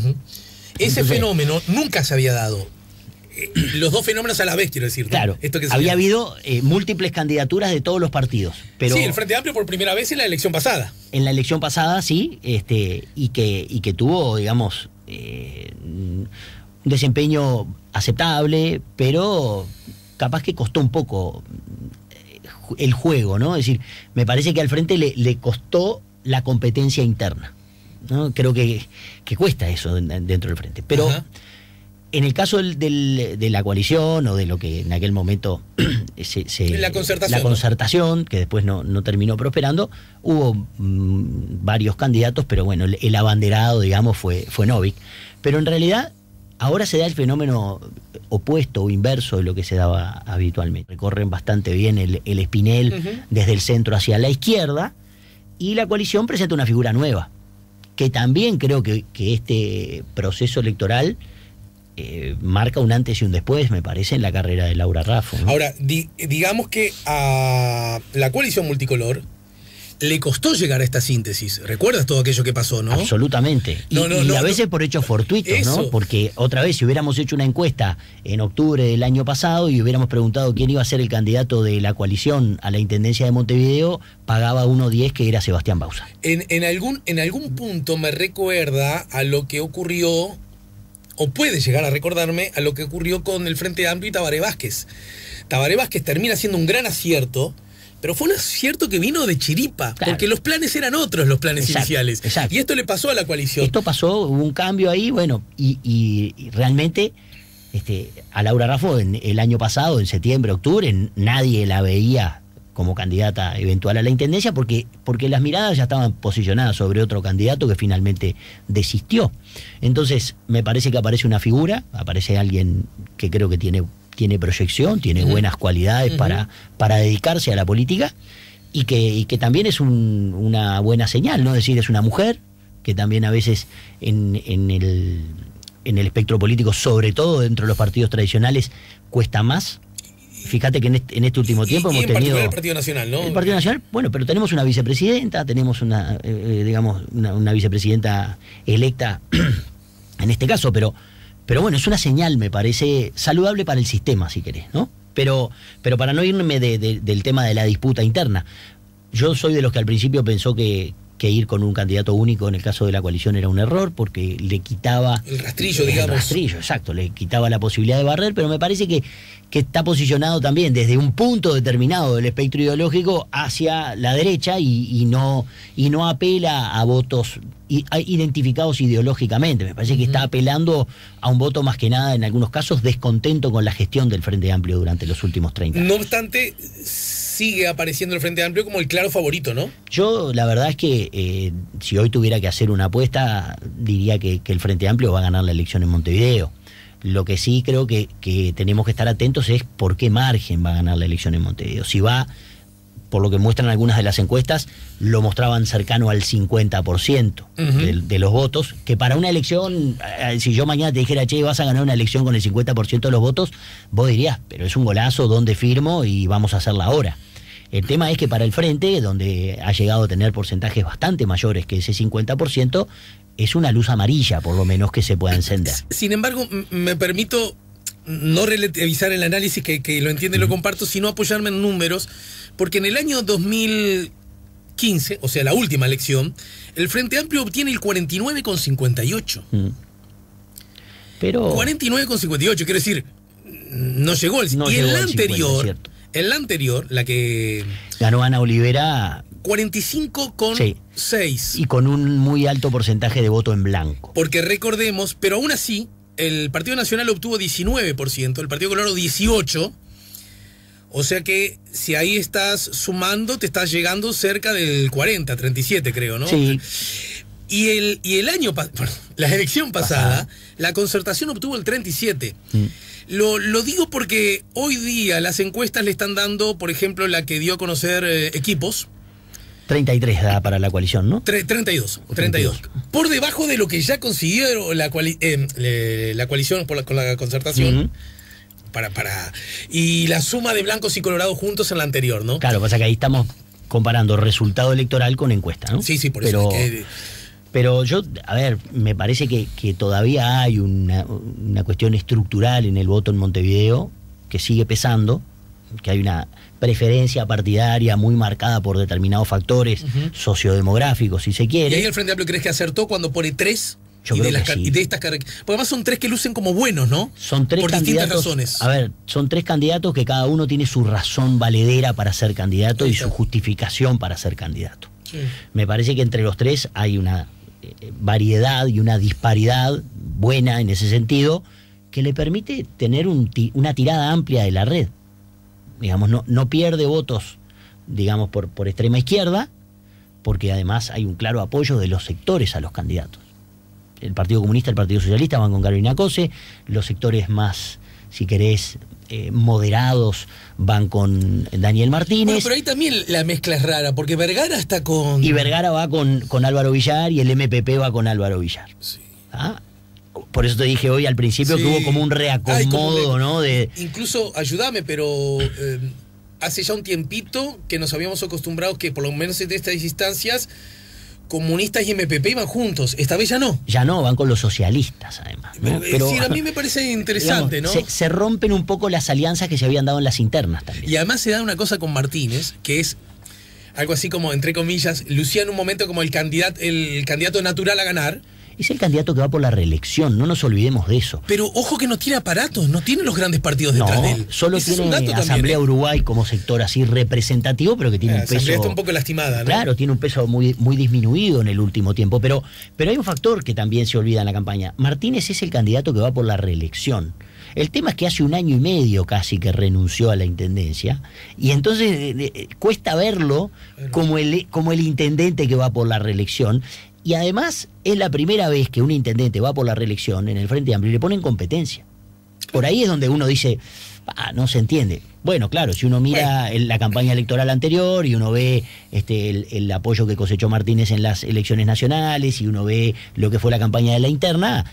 Speaker 1: Ese fenómeno nunca se había dado. Los dos fenómenos a la vez, quiero decir, ¿no?
Speaker 2: Claro, había habido múltiples candidaturas de todos los partidos. Pero
Speaker 1: sí, el Frente Amplio por primera vez en la elección pasada.
Speaker 2: En la elección pasada, sí, y que tuvo, digamos, un desempeño aceptable, pero capaz que costó un poco el juego, ¿no? Es decir, me parece que al Frente le costó la competencia interna, ¿no? Creo que cuesta eso dentro del Frente. Pero... En el caso de la coalición o de lo que en aquel momento
Speaker 1: la
Speaker 2: concertación, que después no terminó prosperando, hubo varios candidatos, pero bueno, el abanderado, digamos, fue Novik. Pero en realidad ahora se da el fenómeno opuesto o inverso de lo que se daba habitualmente. Recorren bastante bien el espinel desde el centro hacia la izquierda, y la coalición presenta una figura nueva, que también creo que este proceso electoral marca un antes y un después, me parece, en la carrera de Laura Raffo, ¿no?
Speaker 1: Ahora, digamos que a la coalición multicolor le costó llegar a esta síntesis. ¿Recuerdas todo aquello que pasó, no?
Speaker 2: Absolutamente. Y a veces por hechos fortuitos,
Speaker 1: eso.
Speaker 2: ¿no? Porque otra vez, si hubiéramos hecho una encuesta en octubre del año pasado y hubiéramos preguntado quién iba a ser el candidato de la coalición a la Intendencia de Montevideo, pagaba 1.10, que era Sebastián Bauza.
Speaker 1: En algún punto me recuerda a lo que ocurrió, o puede llegar a recordarme, a lo que ocurrió con el Frente Amplio y Tabaré Vázquez. Tabaré Vázquez termina siendo un gran acierto, pero fue un acierto que vino de chiripa, claro, porque los planes eran otros, los planes iniciales.
Speaker 2: Exacto.
Speaker 1: Y esto le pasó a la coalición.
Speaker 2: Esto pasó, hubo un cambio ahí, bueno, y realmente a Laura Raffo el año pasado, en septiembre, octubre, nadie la veía como candidata eventual a la Intendencia, porque las miradas ya estaban posicionadas sobre otro candidato que finalmente desistió. Entonces, me parece que aparece una figura, aparece alguien que creo que tiene proyección, tiene buenas cualidades para dedicarse a la política, y que también es una buena señal, ¿no? Es decir, es una mujer, que también a veces en el espectro político, sobre todo dentro de los partidos tradicionales, cuesta más. Fíjate que en este último tiempo hemos tenido...
Speaker 1: el Partido Nacional, ¿no?
Speaker 2: El Partido Nacional, bueno, pero tenemos una vicepresidenta, tenemos una vicepresidenta electa en este caso, pero bueno, es una señal, me parece, saludable para el sistema, si querés, ¿no? Pero para no irme del tema de la disputa interna, yo soy de los que al principio pensó que ir con un candidato único en el caso de la coalición era un error, porque le quitaba...
Speaker 1: El rastrillo, digamos.
Speaker 2: El rastrillo, exacto, le quitaba la posibilidad de barrer, pero me parece que está posicionado también desde un punto determinado del espectro ideológico hacia la derecha y no apela a votos identificados ideológicamente. Me parece que está apelando a un voto más que nada, en algunos casos, descontento con la gestión del Frente Amplio durante los últimos 30 años.
Speaker 1: No obstante, sigue apareciendo el Frente Amplio como el claro favorito, ¿no?
Speaker 2: Yo, la verdad es que si hoy tuviera que hacer una apuesta, diría que el Frente Amplio va a ganar la elección en Montevideo. Lo que sí creo que tenemos que estar atentos es por qué margen va a ganar la elección en Montevideo. Si va, por lo que muestran algunas de las encuestas, lo mostraban cercano al 50% de los votos, que para una elección, si yo mañana te dijera, che, vas a ganar una elección con el 50% de los votos, vos dirías, pero es un golazo, ¿dónde firmo? Y vamos a hacerla ahora. El tema es que para el Frente, donde ha llegado a tener porcentajes bastante mayores que ese 50%, es una luz amarilla, por lo menos, que se pueda encender.
Speaker 1: Sin embargo, me permito no relativizar el análisis, que lo entiendo y lo comparto, sino apoyarme en números, porque en el año 2000, 2015, o sea, la última elección, el Frente Amplio obtiene el 49,58.
Speaker 2: Pero
Speaker 1: 49,58, quiero decir, no llegó el...
Speaker 2: No
Speaker 1: y
Speaker 2: llegó
Speaker 1: en la
Speaker 2: al 50,
Speaker 1: anterior,
Speaker 2: cierto.
Speaker 1: en la anterior, la que...
Speaker 2: ganó Ana Olivera
Speaker 1: 45,6.
Speaker 2: y con un muy alto porcentaje de voto en blanco.
Speaker 1: Porque recordemos, pero aún así, el Partido Nacional obtuvo 19%, el Partido Colorado 18%, o sea que si ahí estás sumando, te estás llegando cerca del 40, 37 creo, ¿no?
Speaker 2: Sí.
Speaker 1: Y el año, la elección pasada, la Concertación obtuvo el 37%. Lo digo porque hoy día las encuestas le están dando, por ejemplo, la que dio a conocer Equipos.
Speaker 2: 33 da para la coalición, ¿no?
Speaker 1: 32. Por debajo de lo que ya consiguió la coalición con la Concertación. Y la suma de blancos y colorados juntos en la anterior, ¿no?
Speaker 2: Claro, pasa que ahí estamos comparando resultado electoral con encuesta, ¿no?
Speaker 1: Sí, por eso.
Speaker 2: Pero yo, a ver, me parece que todavía hay una cuestión estructural en el voto en Montevideo que sigue pesando, que hay una preferencia partidaria muy marcada por determinados factores sociodemográficos, si se quiere.
Speaker 1: ¿Y ahí el Frente Amplio crees que acertó cuando pone 3?
Speaker 2: Yo creo que sí.
Speaker 1: Y de estas características. Porque además son 3 que lucen como buenos, ¿no?
Speaker 2: Son 3
Speaker 1: por
Speaker 2: candidatos,
Speaker 1: distintas razones.
Speaker 2: A ver, son 3 candidatos que cada uno tiene su razón valedera para ser candidato y su justificación para ser candidato. Sí. Me parece que entre los 3 hay una variedad y una disparidad buena en ese sentido que le permite tener una tirada amplia de la red. Digamos, no pierde votos, digamos, por extrema izquierda, porque además hay un claro apoyo de los sectores a los candidatos. El Partido Comunista, el Partido Socialista van con Carolina Cose, los sectores más, si querés, moderados van con Daniel Martínez.
Speaker 1: Bueno, pero ahí también la mezcla es rara, porque Vergara está con...
Speaker 2: Y Vergara va con Álvaro Villar y el MPP va con Álvaro Villar.
Speaker 1: Sí.
Speaker 2: ¿Ah? Por eso te dije hoy al principio que hubo como un reacomodo, ¿no?
Speaker 1: Incluso, ayúdame, pero hace ya un tiempito que nos habíamos acostumbrado que por lo menos en estas instancias comunistas y MPP iban juntos. Esta vez ya no.
Speaker 2: Ya no, van con los socialistas, además, ¿no?
Speaker 1: Pero a mí me parece interesante,
Speaker 2: digamos,
Speaker 1: ¿no?
Speaker 2: Se rompen un poco las alianzas que se habían dado en las internas también.
Speaker 1: Y además se da una cosa con Martínez, que es algo así como, entre comillas, lucía en un momento como el candidato natural a ganar.
Speaker 2: Es el candidato que va por la reelección, no nos olvidemos de eso.
Speaker 1: Pero ojo que no tiene aparatos, no tiene los grandes partidos detrás de él.
Speaker 2: Solo ese tiene Asamblea Uruguay como sector así representativo, pero que tiene un peso...
Speaker 1: Asamblea está un poco lastimada, ¿no?
Speaker 2: Claro, tiene un peso muy, muy disminuido en el último tiempo, pero hay un factor que también se olvida en la campaña. Martínez es el candidato que va por la reelección. El tema es que hace 1 año y medio casi que renunció a la intendencia, y entonces cuesta verlo como el intendente que va por la reelección. Y además es la primera vez que un intendente va por la reelección en el Frente Amplio y le ponen competencia. Por ahí es donde uno dice, no se entiende. Bueno, claro, si uno mira la campaña electoral anterior y uno ve el apoyo que cosechó Martínez en las elecciones nacionales y uno ve lo que fue la campaña de la interna,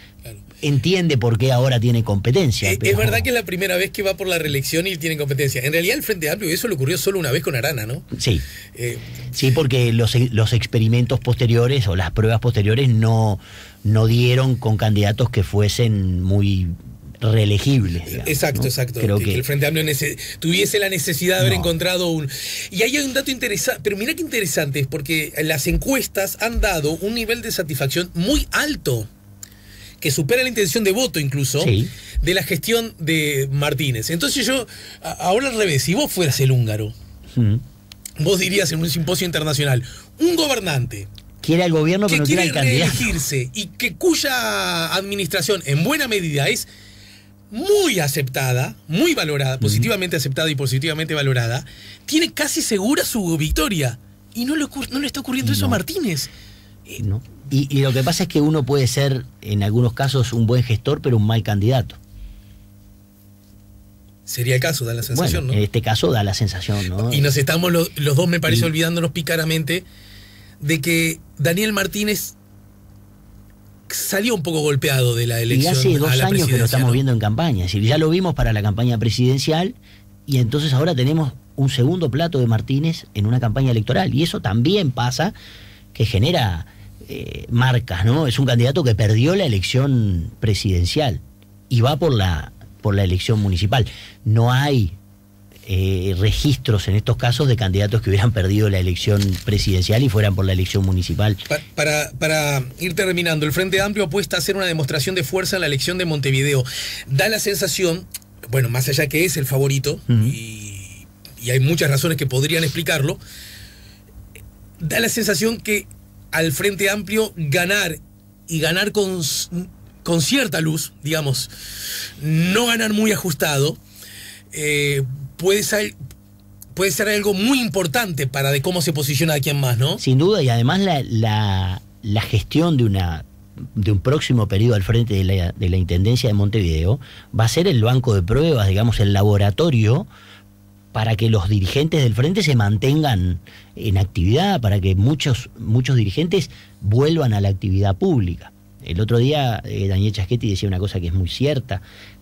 Speaker 2: entiende por qué ahora tiene competencia.
Speaker 1: Es verdad que es la primera vez que va por la reelección y tiene competencia. En realidad el Frente Amplio, eso le ocurrió solo una vez con Arana, ¿no?
Speaker 2: Sí. Sí, porque los experimentos posteriores o las pruebas posteriores no dieron con candidatos que fuesen muy reelegibles, digamos,
Speaker 1: exacto,
Speaker 2: ¿no?
Speaker 1: Exacto.
Speaker 2: Creo
Speaker 1: que el Frente Amplio tuviese la necesidad de haber encontrado un... Y ahí hay un dato interesante, pero mira qué interesante es, porque las encuestas han dado un nivel de satisfacción muy alto, que supera la intención de voto incluso, de la gestión de Martínez. Entonces yo, ahora al revés, si vos fueras el húngaro, vos dirías en un simposio internacional, un gobernante
Speaker 2: quiere al gobierno pero no quiere al candidato,
Speaker 1: reelegirse y que cuya administración en buena medida es muy aceptada, muy valorada, positivamente aceptada y positivamente valorada, tiene casi segura su victoria. Y no le está ocurriendo eso a Martínez.
Speaker 2: No. Y lo que pasa es que uno puede ser, en algunos casos, un buen gestor, pero un mal candidato.
Speaker 1: Sería el caso, da la sensación,
Speaker 2: ¿no? En este caso da la sensación, ¿no?
Speaker 1: Y nos estamos los dos, me parece, olvidándonos pícaramente de que Daniel Martínez salió un poco golpeado de la elección.
Speaker 2: Y hace 2 años que lo estamos viendo en campaña. Es decir, ya lo vimos para la campaña presidencial y entonces ahora tenemos un segundo plato de Martínez en una campaña electoral. Y eso también pasa, que genera marcas, ¿no? Es un candidato que perdió la elección presidencial y va por la elección municipal. No hay registros en estos casos de candidatos que hubieran perdido la elección presidencial y fueran por la elección municipal.
Speaker 1: Para ir terminando, el Frente Amplio apuesta a hacer una demostración de fuerza en la elección de Montevideo. Da la sensación, bueno, más allá que es el favorito, y hay muchas razones que podrían explicarlo, da la sensación que al Frente Amplio ganar con cierta luz, digamos, no ganar muy ajustado, puede ser algo muy importante para de cómo se posiciona de aquí en más, ¿no?
Speaker 2: Sin duda, y además la gestión de un próximo periodo al frente de la Intendencia de Montevideo va a ser el banco de pruebas, digamos, el laboratorio para que los dirigentes del frente se mantengan en actividad, para que muchos dirigentes vuelvan a la actividad pública. El otro día Daniel Chaschetti decía una cosa que es muy cierta: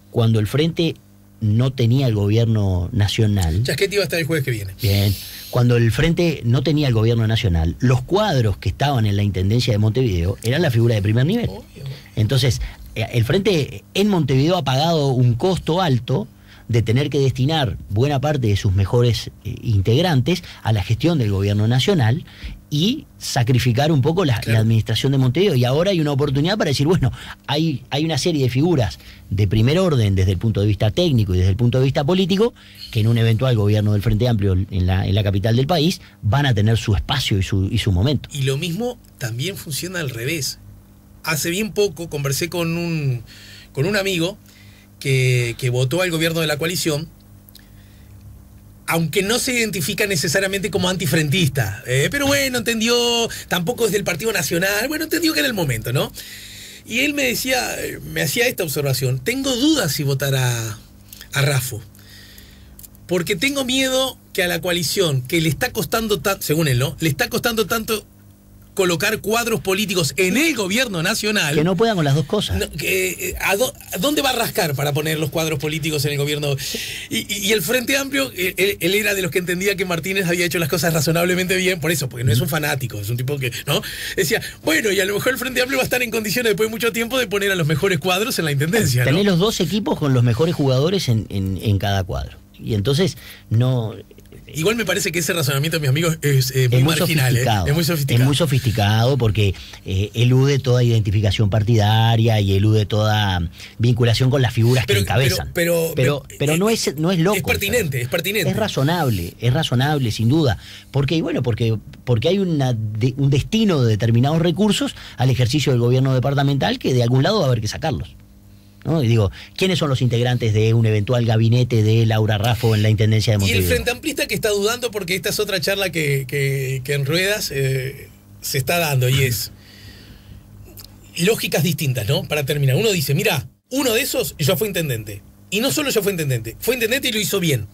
Speaker 2: cuando el frente no tenía el gobierno nacional...
Speaker 1: Chaschetti va a estar el jueves que viene.
Speaker 2: Bien. Cuando el frente no tenía el gobierno nacional, los cuadros que estaban en la Intendencia de Montevideo eran la figura de primer nivel. Obvio. Entonces, el frente en Montevideo ha pagado un costo alto de tener que destinar buena parte de sus mejores integrantes a la gestión del gobierno nacional y sacrificar un poco la administración de Montevideo. Y ahora hay una oportunidad para decir, bueno, hay una serie de figuras de primer orden desde el punto de vista técnico y desde el punto de vista político que en un eventual gobierno del Frente Amplio en la capital del país van a tener su espacio y su momento.
Speaker 1: Y lo mismo también funciona al revés. Hace bien poco conversé con un amigo que votó al gobierno de la coalición, aunque no se identifica necesariamente como antifrentista, pero bueno, entendió, tampoco es del Partido Nacional, bueno, entendió que era el momento, ¿no? Y él me hacía esta observación: tengo dudas si votar a Raffo, porque tengo miedo que a la coalición, que le está costando tanto, según él, ¿no?, le está costando tanto colocar cuadros políticos en el gobierno nacional,
Speaker 2: que no puedan con las dos cosas.
Speaker 1: ¿A dónde va a rascar para poner los cuadros políticos en el gobierno? Y el Frente Amplio, él era de los que entendía que Martínez había hecho las cosas razonablemente bien, por eso, porque no es un fanático, es un tipo que, ¿no? Decía, bueno, y a lo mejor el Frente Amplio va a estar en condiciones después de mucho tiempo de poner a los mejores cuadros en la intendencia, ¿no?
Speaker 2: Tener los dos equipos con los mejores jugadores en cada cuadro. Y entonces no...
Speaker 1: Igual me parece que ese razonamiento, mis amigos, es muy marginal. Es muy sofisticado. Es
Speaker 2: muy sofisticado porque elude toda identificación partidaria y elude toda vinculación con las figuras que encabezan. Pero no es loco.
Speaker 1: Es pertinente,
Speaker 2: ¿sabes?
Speaker 1: Es pertinente.
Speaker 2: Es razonable, sin duda. Porque hay un destino de determinados recursos al ejercicio del gobierno departamental que de algún lado va a haber que sacarlos, ¿no? Y digo, ¿quiénes son los integrantes de un eventual gabinete de Laura Raffo en la Intendencia de Montevideo?
Speaker 1: Y el Frente Amplista que está dudando, porque esta es otra charla que en Ruedas se está dando, y es lógicas distintas, ¿no? Para terminar, uno dice, mira, uno de esos ya fue intendente. Y no solo ya fue intendente y lo hizo bien.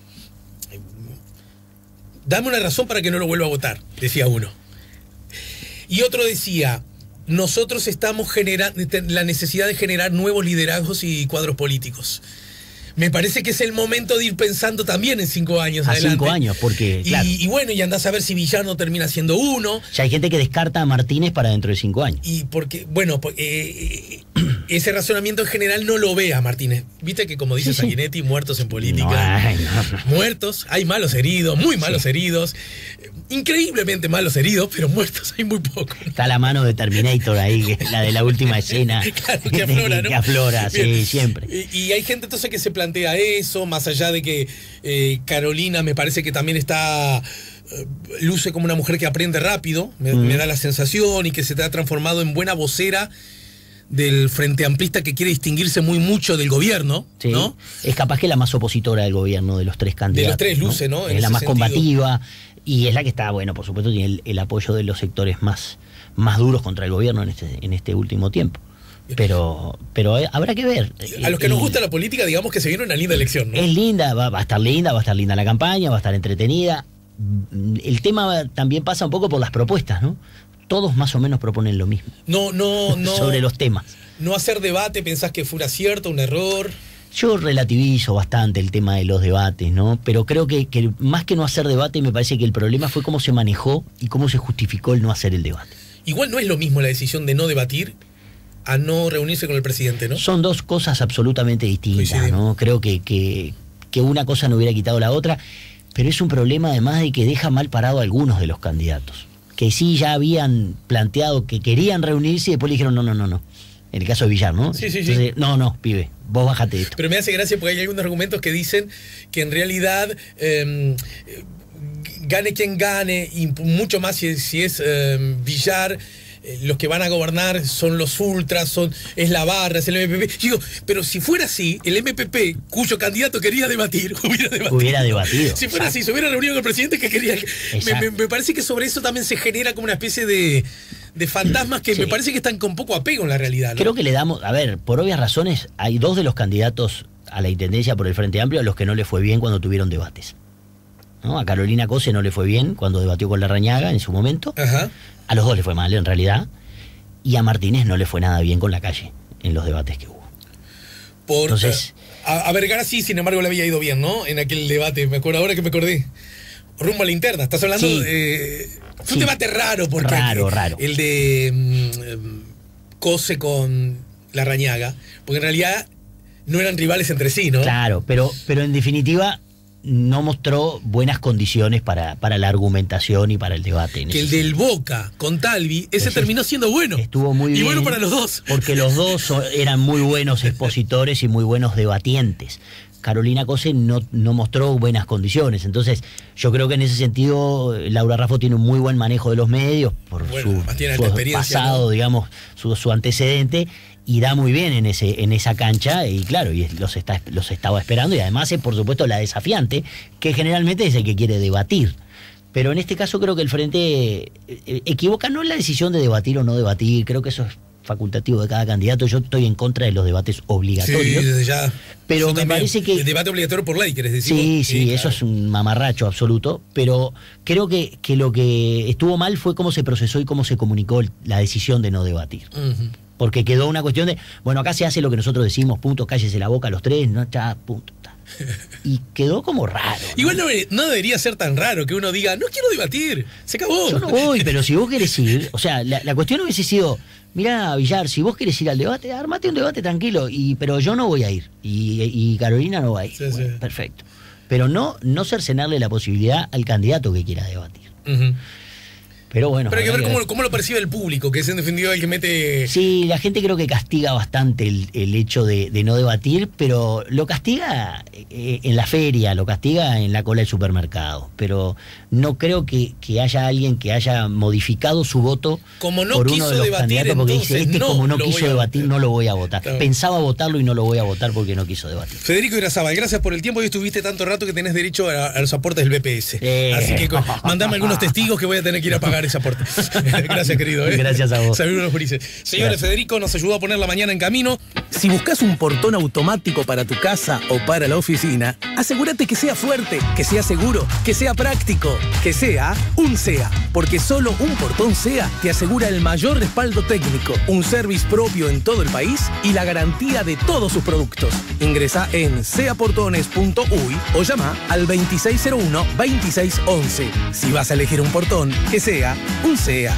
Speaker 1: Dame una razón para que no lo vuelva a votar, decía uno. Y otro decía, nosotros estamos generando la necesidad de generar nuevos liderazgos y cuadros políticos. Me parece que es el momento de ir pensando también en 5 años adelante.
Speaker 2: 5 años, porque, claro.
Speaker 1: Y bueno, y andás a ver si Villano termina siendo uno.
Speaker 2: Ya hay gente que descarta a Martínez para dentro de 5 años.
Speaker 1: Y porque, bueno, ese razonamiento en general no lo ve a Martínez. Viste que, como dice Sanguinetti, muertos en política. No. Muertos, hay malos heridos, muy malos heridos. Increíblemente malos heridos, pero muertos hay muy pocos, ¿no?
Speaker 2: Está la mano de Terminator ahí, la de la última escena.
Speaker 1: Claro, que aflora, ¿no?
Speaker 2: Que aflora, sí, siempre.
Speaker 1: Y hay gente entonces que se plantea eso, más allá de que Carolina me parece que también luce como una mujer que aprende rápido, me da la sensación, y que se te ha transformado en buena vocera del Frente Amplista, que quiere distinguirse muy mucho del gobierno, sí, ¿no?
Speaker 2: Es capaz que la más opositora del gobierno de los tres candidatos.
Speaker 1: De los tres luce, ¿no?
Speaker 2: Es la más combativa y es la que está, bueno, por supuesto tiene el apoyo de los sectores más duros contra el gobierno en este último tiempo. Pero habrá que ver.
Speaker 1: A los que nos gusta la política, digamos que se viene una linda elección, ¿no?
Speaker 2: Es linda, va a estar linda la campaña, va a estar entretenida. El tema también pasa un poco por las propuestas, ¿no? Todos más o menos proponen lo mismo.
Speaker 1: No.
Speaker 2: Sobre los temas.
Speaker 1: No hacer debate, ¿pensás que fue un acierto, un error?
Speaker 2: Yo relativizo bastante el tema de los debates, ¿no? Pero creo que más que no hacer debate, me parece que el problema fue cómo se manejó y cómo se justificó el no hacer el debate.
Speaker 1: Igual no es lo mismo la decisión de no debatir a no reunirse con el presidente, ¿no?
Speaker 2: Son dos cosas absolutamente distintas, ¿no? Creo que que una cosa no hubiera quitado la otra, pero es un problema además de que deja mal parado a algunos de los candidatos, que sí ya habían planteado que querían reunirse y después le dijeron no. En el caso de Villar, ¿no?
Speaker 1: Sí.
Speaker 2: Entonces, no, pibe, vos bájate de esto.
Speaker 1: Pero me hace gracia porque hay algunos argumentos que dicen que en realidad gane quien gane, y mucho más si es Villar, los que van a gobernar son los ultras, es la barra, es el MPP. Yo digo, pero si fuera así, el MPP, cuyo candidato quería debatir, hubiera debatido. Si fuera así, se hubiera reunido con el presidente que quería. Me parece que sobre eso también se genera como una especie de fantasmas que me parece que están con poco apego en la realidad, ¿no?
Speaker 2: Creo que le damos, a ver, por obvias razones, hay dos de los candidatos a la intendencia por el Frente Amplio a los que no le fue bien cuando tuvieron debates, ¿no? A Carolina Cose no le fue bien cuando debatió con Larrañaga en su momento.
Speaker 1: Ajá.
Speaker 2: A los dos le fue mal, en realidad. Y a Martínez no le fue nada bien con la calle en los debates que hubo. Entonces,
Speaker 1: a Vergara sí, sin embargo, le había ido bien, ¿no? En aquel debate, me acuerdo ahora que me acordé. Rumbo a la interna, estás hablando fue un debate raro, porque
Speaker 2: raro.
Speaker 1: El de Cose con Larrañaga, porque en realidad no eran rivales entre sí, ¿no?
Speaker 2: Claro, pero en definitiva no mostró buenas condiciones para la argumentación y para el debate.
Speaker 1: Que el del Boca con Talvi, ese terminó siendo bueno.
Speaker 2: Estuvo muy bien.
Speaker 1: Y bueno para los dos.
Speaker 2: Porque los dos eran muy buenos expositores y muy buenos debatientes. Carolina Cose no mostró buenas condiciones. Entonces, yo creo que en ese sentido Laura Raffo tiene un muy buen manejo de los medios por su pasado, ¿no? Digamos, su antecedente, y da muy bien en esa cancha, y claro, y los estaba esperando, y además es por supuesto la desafiante, que generalmente es el que quiere debatir. Pero en este caso creo que el Frente equivoca no en la decisión de debatir o no debatir, creo que eso es facultativo de cada candidato. Yo estoy en contra de los debates obligatorios.
Speaker 1: Sí, desde ya.
Speaker 2: Pero me parece que...
Speaker 1: El debate obligatorio por ley, ¿querés decir?
Speaker 2: Sí, claro. Eso es un mamarracho absoluto, pero creo que lo que estuvo mal fue cómo se procesó y cómo se comunicó la decisión de no debatir.
Speaker 1: Uh-huh.
Speaker 2: Porque quedó una cuestión de, bueno, acá se hace lo que nosotros decimos, punto, cállese la boca los tres, no, ya, punto. Y quedó como raro, ¿no?
Speaker 1: Igual no debería ser tan raro que uno diga, no quiero debatir, se acabó.
Speaker 2: Yo no voy, pero si vos querés ir, o sea, la cuestión hubiese sido, mirá, Villar, si vos querés ir al debate, armate un debate tranquilo, pero yo no voy a ir, y Carolina no va a ir.
Speaker 1: Sí,
Speaker 2: bueno,
Speaker 1: sí.
Speaker 2: Perfecto. Pero no cercenarle la posibilidad al candidato que quiera debatir.
Speaker 1: Uh-huh.
Speaker 2: Pero bueno.
Speaker 1: Pero hay que ver cómo lo percibe el público, que es en definitiva el que mete...
Speaker 2: Sí, la gente creo que castiga bastante el hecho de no debatir, pero lo castiga en la feria, lo castiga en la cola del supermercado. Pero no creo que haya alguien que haya modificado su voto
Speaker 1: como no
Speaker 2: por
Speaker 1: quiso
Speaker 2: uno de los
Speaker 1: debatir,
Speaker 2: candidatos, porque dice, como no quiso debatir, no lo voy a votar.
Speaker 1: Claro.
Speaker 2: Pensaba votarlo y no lo voy a votar porque no quiso debatir.
Speaker 1: Federico Irazábal, gracias por el tiempo. Hoy estuviste tanto rato que tenés derecho a los aportes del BPS. Así que mandame algunos testigos que voy a tener que ir a pagar ese aporte. Gracias, querido.
Speaker 2: Gracias a vos.
Speaker 1: Saludos a los gurises. Señores, gracias. Federico nos ayudó a poner la mañana en camino.
Speaker 3: Si buscas un portón automático para tu casa o para la oficina, asegúrate que sea fuerte, que sea seguro, que sea práctico, que sea un SEA. Porque solo un portón SEA te asegura el mayor respaldo técnico, un service propio en todo el país y la garantía de todos sus productos. Ingresa en seaportones.uy o llama al 2601-2611. Si vas a elegir un portón, que sea un SEA.